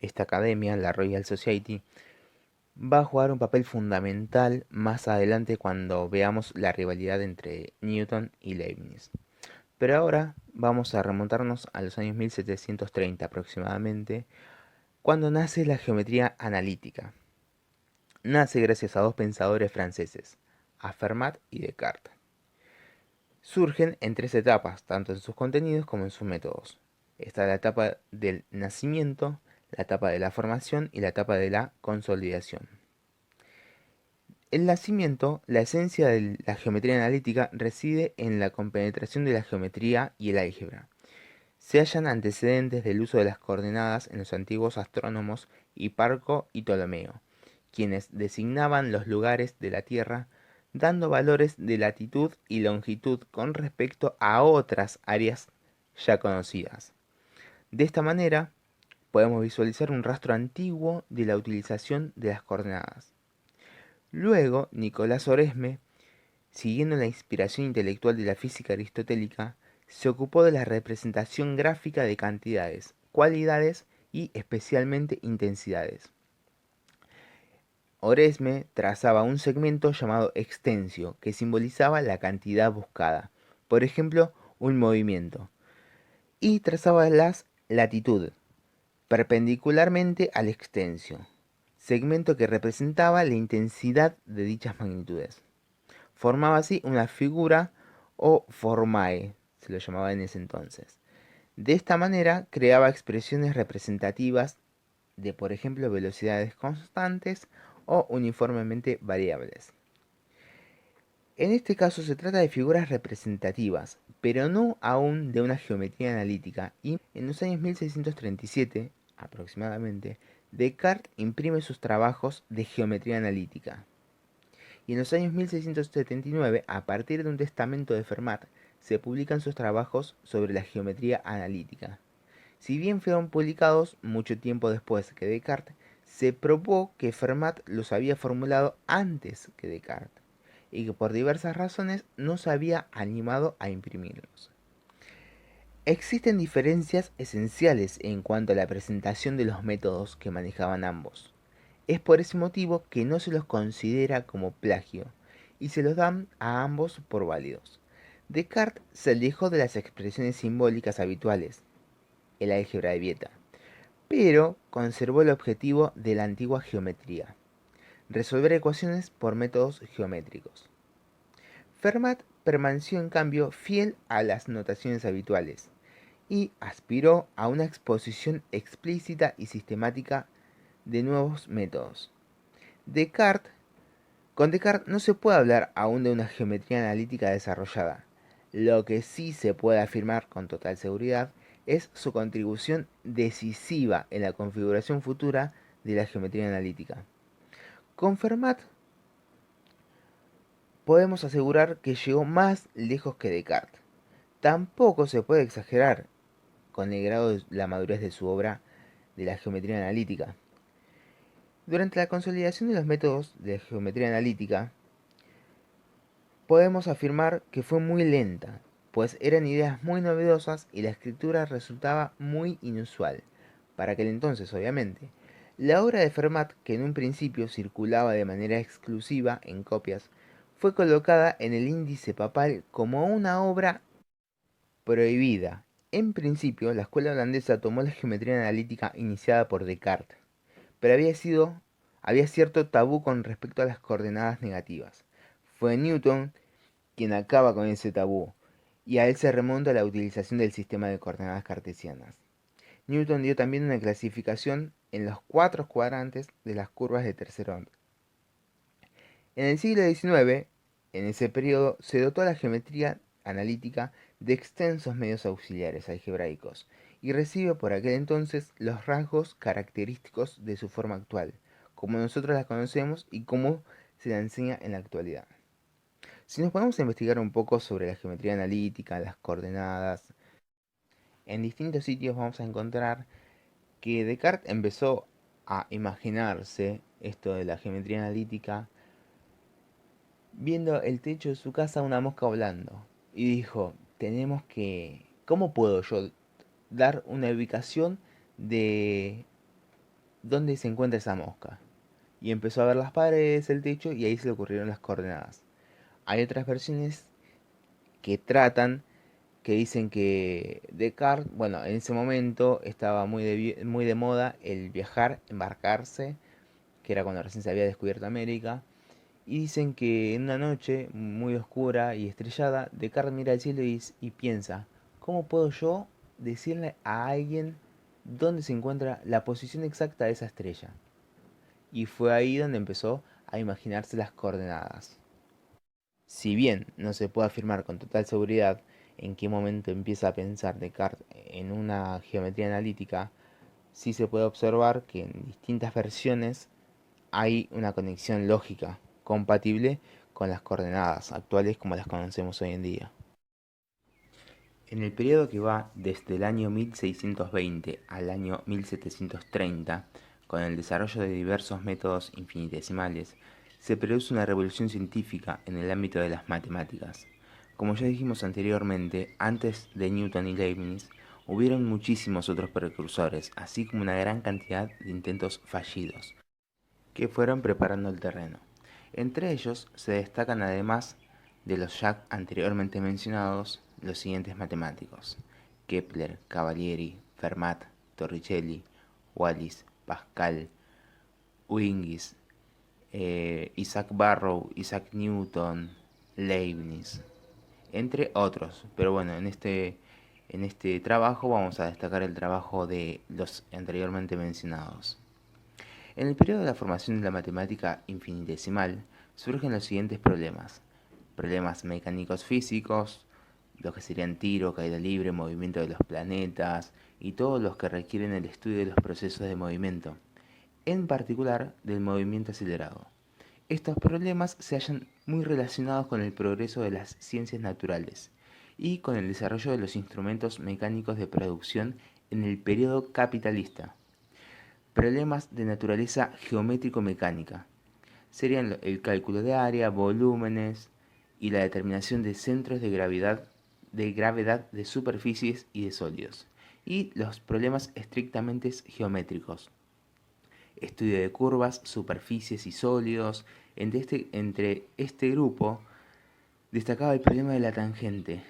esta academia, la Royal Society, va a jugar un papel fundamental más adelante cuando veamos la rivalidad entre Newton y Leibniz. Pero ahora vamos a remontarnos a los años 1730 aproximadamente, cuando nace la geometría analítica. Nace gracias a dos pensadores franceses, a Fermat y Descartes. Surgen en tres etapas, tanto en sus contenidos como en sus métodos. Está la etapa del nacimiento, la etapa de la formación y la etapa de la consolidación. El nacimiento, la esencia de la geometría analítica reside en la compenetración de la geometría y el álgebra. Se hallan antecedentes del uso de las coordenadas en los antiguos astrónomos Hiparco y Ptolomeo, quienes designaban los lugares de la Tierra dando valores de latitud y longitud con respecto a otras áreas ya conocidas. De esta manera, podemos visualizar un rastro antiguo de la utilización de las coordenadas. Luego, Nicolás Oresme, siguiendo la inspiración intelectual de la física aristotélica, se ocupó de la representación gráfica de cantidades, cualidades y especialmente intensidades. Oresme trazaba un segmento llamado extensio, que simbolizaba la cantidad buscada, por ejemplo, un movimiento, y trazaba las latitud, perpendicularmente al extensio, segmento que representaba la intensidad de dichas magnitudes. Formaba así una figura o formae, se lo llamaba en ese entonces. De esta manera creaba expresiones representativas de, por ejemplo, velocidades constantes o uniformemente variables. En este caso se trata de figuras representativas, pero no aún de una geometría analítica, y en los años 1637 aproximadamente, Descartes imprime sus trabajos de geometría analítica. Y en los años 1679, a partir de un testamento de Fermat, se publican sus trabajos sobre la geometría analítica. Si bien fueron publicados mucho tiempo después que Descartes, se probó que Fermat los había formulado antes que Descartes y que por diversas razones no se había animado a imprimirlos. Existen diferencias esenciales en cuanto a la presentación de los métodos que manejaban ambos. Es por ese motivo que no se los considera como plagio y se los dan a ambos por válidos. Descartes se alejó de las expresiones simbólicas habituales, el álgebra de Vieta, pero conservó el objetivo de la antigua geometría, resolver ecuaciones por métodos geométricos. Fermat permaneció en cambio fiel a las notaciones habituales y aspiró a una exposición explícita y sistemática de nuevos métodos. Descartes, con Descartes no se puede hablar aún de una geometría analítica desarrollada. Lo que sí se puede afirmar con total seguridad es su contribución decisiva en la configuración futura de la geometría analítica. Con Fermat podemos asegurar que llegó más lejos que Descartes. Tampoco se puede exagerar con el grado de la madurez de su obra de la geometría analítica. Durante la consolidación de los métodos de geometría analítica, podemos afirmar que fue muy lenta, pues eran ideas muy novedosas y la escritura resultaba muy inusual, para aquel entonces obviamente. La obra de Fermat, que en un principio circulaba de manera exclusiva en copias, fue colocada en el índice papal como una obra prohibida. En principio, la escuela holandesa tomó la geometría analítica iniciada por Descartes, pero había cierto tabú con respecto a las coordenadas negativas. Fue Newton quien acaba con ese tabú, y a él se remonta la utilización del sistema de coordenadas cartesianas. Newton dio también una clasificación en los cuatro cuadrantes de las curvas de tercer orden. En el siglo XIX, en ese periodo, se dotó a la geometría analítica de extensos medios auxiliares algebraicos y recibe por aquel entonces los rasgos característicos de su forma actual, como nosotros la conocemos y como se la enseña en la actualidad. Si nos ponemos a investigar un poco sobre la geometría analítica, las coordenadas, en distintos sitios vamos a encontrar que Descartes empezó a imaginarse esto de la geometría analítica viendo el techo de su casa una mosca volando. Y dijo, ¿cómo puedo yo dar una ubicación de dónde se encuentra esa mosca. Y empezó a ver las paredes, el techo, y ahí se le ocurrieron las coordenadas. Hay otras versiones que que dicen que Descartes, bueno, en ese momento estaba muy de moda el viajar, embarcarse, que era cuando recién se había descubierto América. Y dicen que en una noche muy oscura y estrellada, Descartes mira al cielo y piensa, ¿cómo puedo yo decirle a alguien dónde se encuentra la posición exacta de esa estrella? Y fue ahí donde empezó a imaginarse las coordenadas. Si bien no se puede afirmar con total seguridad en qué momento empieza a pensar Descartes en una geometría analítica, sí se puede observar que en distintas versiones hay una conexión lógica compatible con las coordenadas actuales como las conocemos hoy en día. En el periodo que va desde el año 1620 al año 1730, con el desarrollo de diversos métodos infinitesimales, se produce una revolución científica en el ámbito de las matemáticas. Como ya dijimos anteriormente, antes de Newton y Leibniz, hubieron muchísimos otros precursores, así como una gran cantidad de intentos fallidos, que fueron preparando el terreno. Entre ellos se destacan, además de los ya anteriormente mencionados, los siguientes matemáticos: Kepler, Cavalieri, Fermat, Torricelli, Wallis, Pascal, Wingis, Isaac Barrow, Isaac Newton, Leibniz, entre otros. Pero bueno, en este trabajo vamos a destacar el trabajo de los anteriormente mencionados. En el periodo de la formación de la matemática infinitesimal surgen los siguientes problemas: problemas mecánicos físicos, los que serían tiro, caída libre, movimiento de los planetas y todos los que requieren el estudio de los procesos de movimiento, en particular del movimiento acelerado. Estos problemas se hallan muy relacionados con el progreso de las ciencias naturales y con el desarrollo de los instrumentos mecánicos de producción en el periodo capitalista. Problemas de naturaleza geométrico-mecánica serían el cálculo de área, volúmenes y la determinación de centros de gravedad de superficies y de sólidos. Y los problemas estrictamente geométricos: estudio de curvas, superficies y sólidos. Entre este grupo destacaba el problema de la tangente,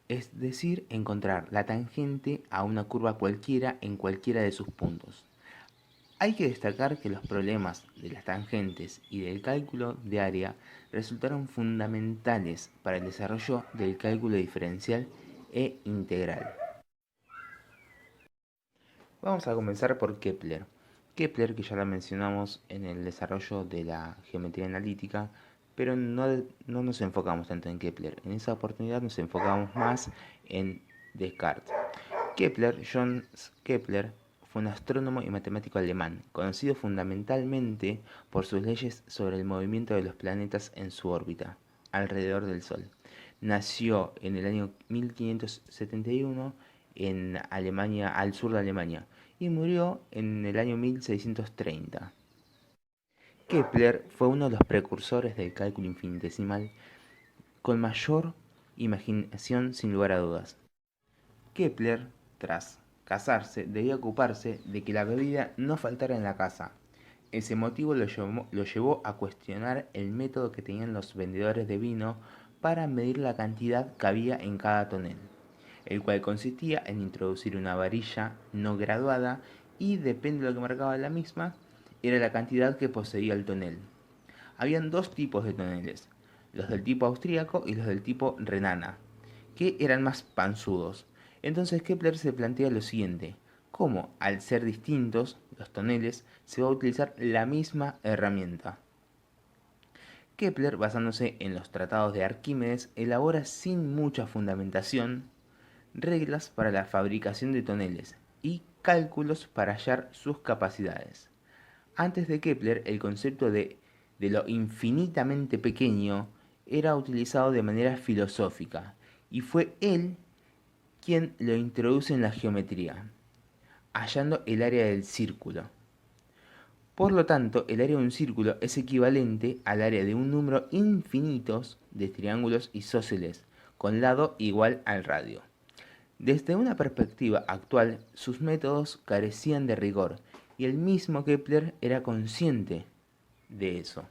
es decir, encontrar la tangente a una curva cualquiera en cualquiera de sus puntos. Hay que destacar que los problemas de las tangentes y del cálculo de área resultaron fundamentales para el desarrollo del cálculo diferencial e integral. Vamos a comenzar por Kepler. Kepler, que ya la mencionamos en el desarrollo de la geometría analítica, pero no nos enfocamos tanto en Kepler. En esa oportunidad nos enfocamos más en Descartes. Johannes Kepler, fue un astrónomo y matemático alemán, conocido fundamentalmente por sus leyes sobre el movimiento de los planetas en su órbita alrededor del Sol. Nació en el año 1571 en Alemania, al sur de Alemania, y murió en el año 1630. Kepler fue uno de los precursores del cálculo infinitesimal con mayor imaginación, sin lugar a dudas. Kepler, tras casarse, debía ocuparse de que la bebida no faltara en la casa. Ese motivo lo llevó a cuestionar el método que tenían los vendedores de vino para medir la cantidad que había en cada tonel, el cual consistía en introducir una varilla no graduada y, depende de lo que marcaba la misma, era la cantidad que poseía el tonel. Habían dos tipos de toneles: los del tipo austríaco y los del tipo renana, que eran más panzudos. Entonces Kepler se plantea lo siguiente: cómo, al ser distintos los toneles, se va a utilizar la misma herramienta. Kepler, basándose en los tratados de Arquímedes, elabora sin mucha fundamentación reglas para la fabricación de toneles y cálculos para hallar sus capacidades. Antes de Kepler, el concepto de lo infinitamente pequeño era utilizado de manera filosófica, y fue él quien lo introduce en la geometría, hallando el área del círculo. Por lo tanto, el área de un círculo es equivalente al área de un número infinito de triángulos isósceles con lado igual al radio. Desde una perspectiva actual, sus métodos carecían de rigor Y el mismo Kepler era consciente de eso.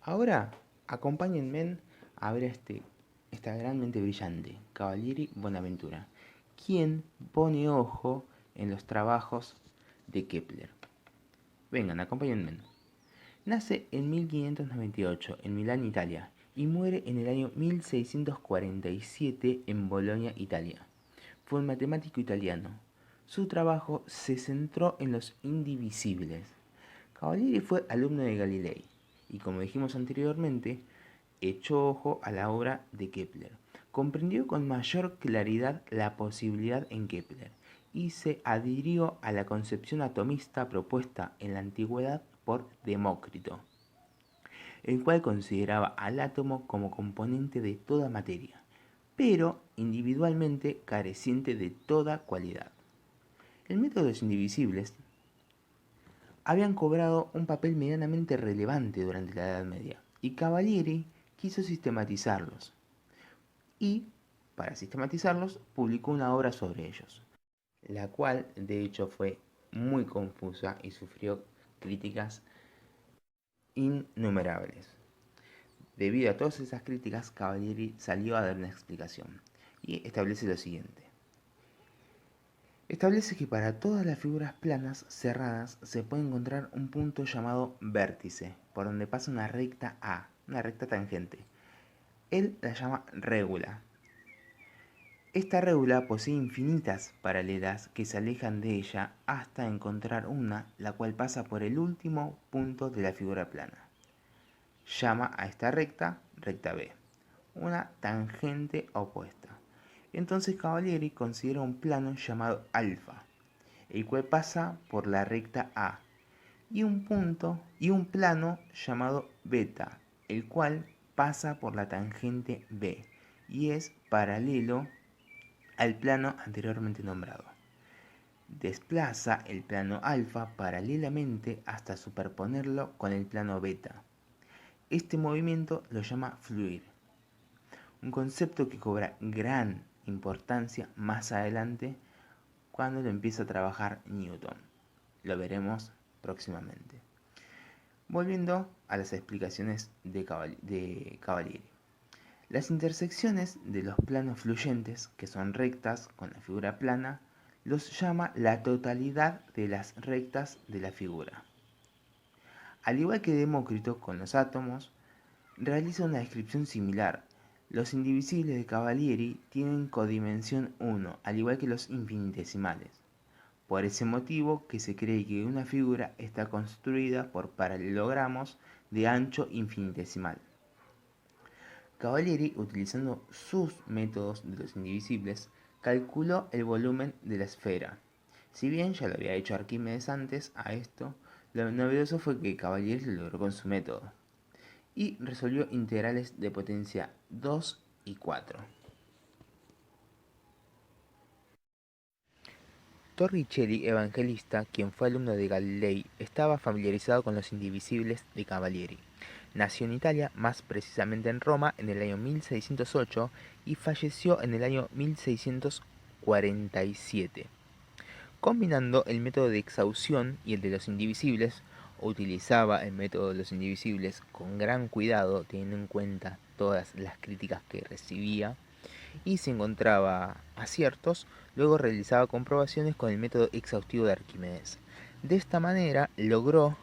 Ahora, acompáñenme a ver esta gran mente brillante, Cavalieri Bonaventura, quien pone ojo en los trabajos de Kepler. Vengan, acompáñenme. Nace en 1598 en Milán, Italia, y muere en el año 1647 en Bolonia, Italia. Fue un matemático italiano. Su trabajo se centró en los indivisibles. Cavalieri fue alumno de Galilei y, como dijimos anteriormente, echó ojo a la obra de Kepler. Comprendió con mayor claridad la posibilidad en Kepler y se adhirió a la concepción atomista propuesta en la antigüedad por Demócrito, el cual consideraba al átomo como componente de toda materia, pero individualmente careciente de toda cualidad. El método de los indivisibles habían cobrado un papel medianamente relevante durante la Edad Media, y Cavalieri quiso sistematizarlos, y, para sistematizarlos, publicó una obra sobre ellos, la cual de hecho fue muy confusa y sufrió críticas innumerables. Debido a todas esas críticas, Cavalieri salió a dar una explicación, y establece lo siguiente. Establece que para todas las figuras planas cerradas se puede encontrar un punto llamado vértice, por donde pasa una recta A, una recta tangente. Él la llama regula. Esta regula posee infinitas paralelas que se alejan de ella hasta encontrar una, la cual pasa por el último punto de la figura plana. Llama a esta recta recta B, una tangente opuesta. Entonces Cavalieri considera un plano llamado alfa, el cual pasa por la recta A, y un plano llamado beta, el cual pasa por la tangente B y es paralelo al plano anteriormente nombrado. Desplaza el plano alfa paralelamente hasta superponerlo con el plano beta. Este movimiento lo llama fluir, un concepto que cobra gran importancia más adelante cuando lo empieza a trabajar Newton. Lo veremos próximamente. Volviendo a las explicaciones de Cavalieri. Las intersecciones de los planos fluyentes, que son rectas con la figura plana, los llama la totalidad de las rectas de la figura. Al igual que Demócrito con los átomos, realiza una descripción similar. Los indivisibles de Cavalieri tienen codimensión 1, al igual que los infinitesimales. Por ese motivo que se cree que una figura está construida por paralelogramos de ancho infinitesimal. Cavalieri, utilizando sus métodos de los indivisibles, calculó el volumen de la esfera. Si bien ya lo había hecho Arquímedes antes a esto, lo novedoso fue que Cavalieri lo logró con su método y resolvió integrales de potencia 2 y 4. Torricelli Evangelista, quien fue alumno de Galilei, estaba familiarizado con los indivisibles de Cavalieri. Nació en Italia, más precisamente en Roma, en el año 1608 y falleció en el año 1647. Combinando el método de exhaustión y el de los indivisibles, utilizaba el método de los indivisibles con gran cuidado, teniendo en cuenta todas las críticas que recibía, y si encontraba aciertos, luego realizaba comprobaciones con el método exhaustivo de Arquímedes. De esta manera logró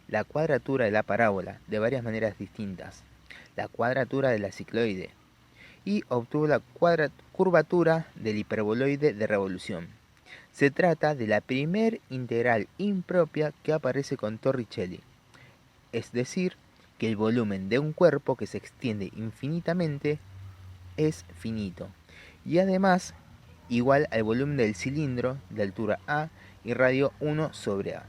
la cuadratura de la parábola de varias maneras distintas, la cuadratura de la cicloide, y obtuvo la curvatura del hiperboloide de revolución. Se trata de la primer integral impropia que aparece con Torricelli, es decir, que el volumen de un cuerpo que se extiende infinitamente es finito, y además igual al volumen del cilindro de altura A y radio 1 sobre A,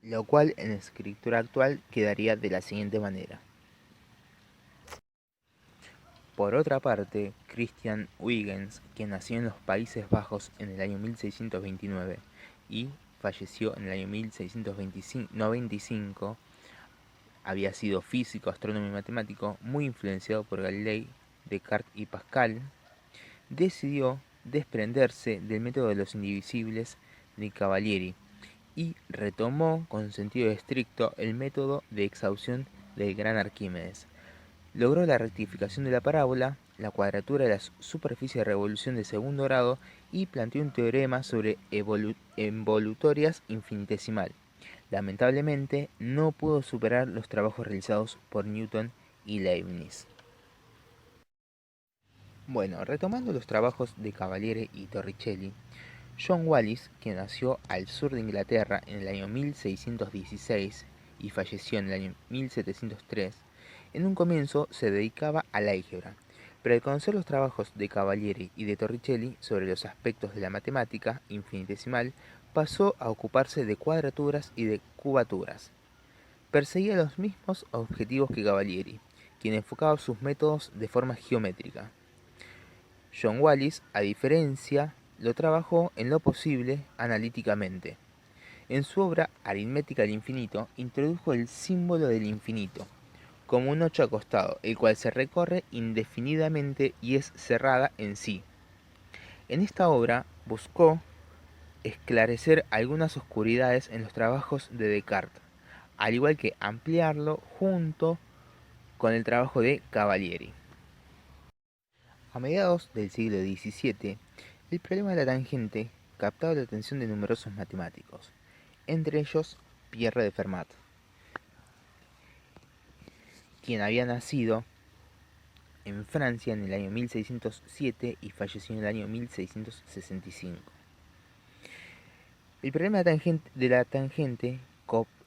lo cual en escritura actual quedaría de la siguiente manera. Por otra parte, Christian Huygens, quien nació en los Países Bajos en el año 1629 y falleció en el año 1695, había sido físico, astrónomo y matemático, muy influenciado por Galilei, Descartes y Pascal, decidió desprenderse del método de los indivisibles de Cavalieri y retomó con sentido estricto el método de exhaustión del gran Arquímedes. Logró la rectificación de la parábola, la cuadratura de la superficie de revolución de segundo grado y planteó un teorema sobre involutorias infinitesimal. Lamentablemente, no pudo superar los trabajos realizados por Newton y Leibniz. Bueno, retomando los trabajos de Cavalieri y Torricelli, John Wallis, que nació al sur de Inglaterra en el año 1616 y falleció en el año 1703, en un comienzo se dedicaba al álgebra, pero al conocer los trabajos de Cavalieri y de Torricelli sobre los aspectos de la matemática infinitesimal, pasó a ocuparse de cuadraturas y de cubaturas. Perseguía los mismos objetivos que Cavalieri, quien enfocaba sus métodos de forma geométrica. John Wallis, a diferencia, lo trabajó en lo posible analíticamente. En su obra Aritmética del Infinito introdujo el símbolo del infinito, como un 8 acostado, el cual se recorre indefinidamente y es cerrada en sí. En esta obra buscó esclarecer algunas oscuridades en los trabajos de Descartes, al igual que ampliarlo junto con el trabajo de Cavalieri. A mediados del siglo XVII, el problema de la tangente captaba la atención de numerosos matemáticos, entre ellos Pierre de Fermat, quien había nacido en Francia en el año 1607 y falleció en el año 1665. El problema de la tangente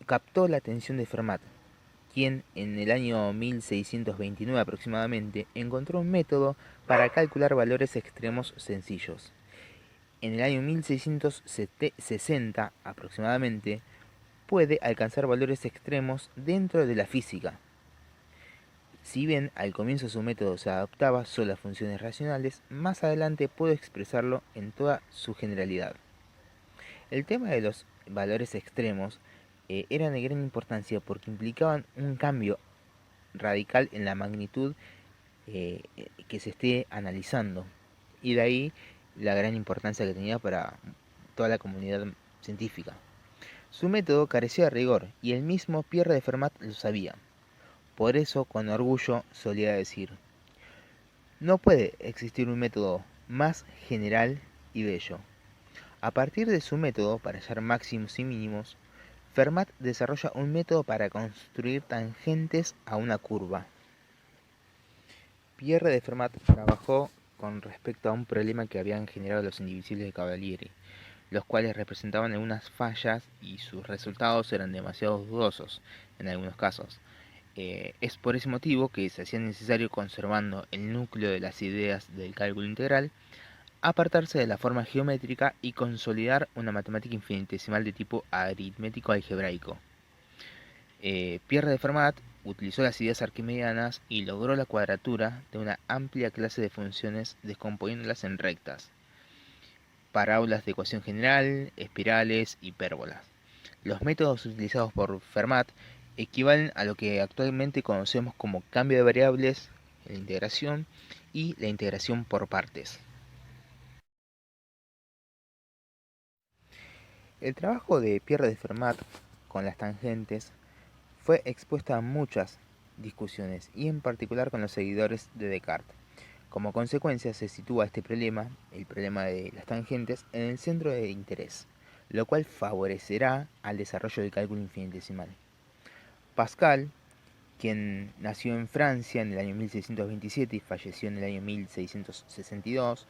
captó la atención de Fermat, quien en el año 1629 aproximadamente encontró un método para calcular valores extremos sencillos. En el año 1660 aproximadamente puede alcanzar valores extremos dentro de la física. Si bien al comienzo su método se adaptaba solo a funciones racionales, más adelante pudo expresarlo en toda su generalidad. El tema de los valores extremos era de gran importancia porque implicaban un cambio radical en la magnitud que se esté analizando, y de ahí la gran importancia que tenía para toda la comunidad científica. Su método carecía de rigor y el mismo Pierre de Fermat lo sabía. Por eso, con orgullo, solía decir: no puede existir un método más general y bello. A partir de su método para hallar máximos y mínimos, Fermat desarrolla un método para construir tangentes a una curva. Pierre de Fermat trabajó con respecto a un problema que habían generado los indivisibles de Cavalieri, los cuales representaban algunas fallas y sus resultados eran demasiado dudosos en algunos casos. Es por ese motivo que se hacía necesario, conservando el núcleo de las ideas del cálculo integral, apartarse de la forma geométrica y consolidar una matemática infinitesimal de tipo aritmético algebraico. Pierre de Fermat utilizó las ideas arquimedianas y logró la cuadratura de una amplia clase de funciones descomponiéndolas en rectas, parábolas de ecuación general, espirales, hipérbolas. Los métodos utilizados por Fermat equivalen a lo que actualmente conocemos como cambio de variables, la integración y la integración por partes. El trabajo de Pierre de Fermat con las tangentes fue expuesta a muchas discusiones y en particular con los seguidores de Descartes. Como consecuencia se sitúa este problema, el problema de las tangentes, en el centro de interés, lo cual favorecerá al desarrollo del cálculo infinitesimal. Pascal, quien nació en Francia en el año 1627 y falleció en el año 1662,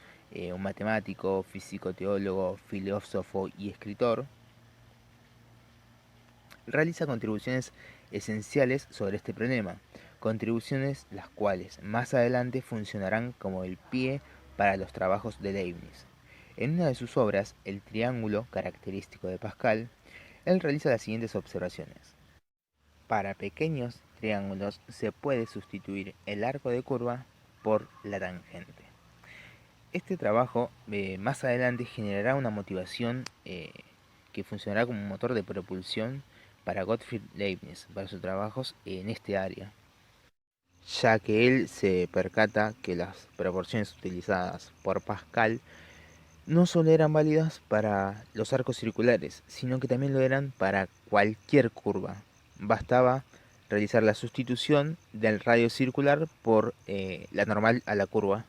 un matemático, físico, teólogo, filósofo y escritor, realiza contribuciones esenciales sobre este problema, contribuciones las cuales más adelante funcionarán como el pie para los trabajos de Leibniz. En una de sus obras, El triángulo característico de Pascal, él realiza las siguientes observaciones. Para pequeños triángulos se puede sustituir el arco de curva por la tangente. Este trabajo más adelante generará una motivación que funcionará como un motor de propulsión para Gottfried Leibniz, para sus trabajos en este área, ya que él se percata que las proporciones utilizadas por Pascal no solo eran válidas para los arcos circulares, sino que también lo eran para cualquier curva. Bastaba realizar la sustitución del radio circular por la normal a la curva.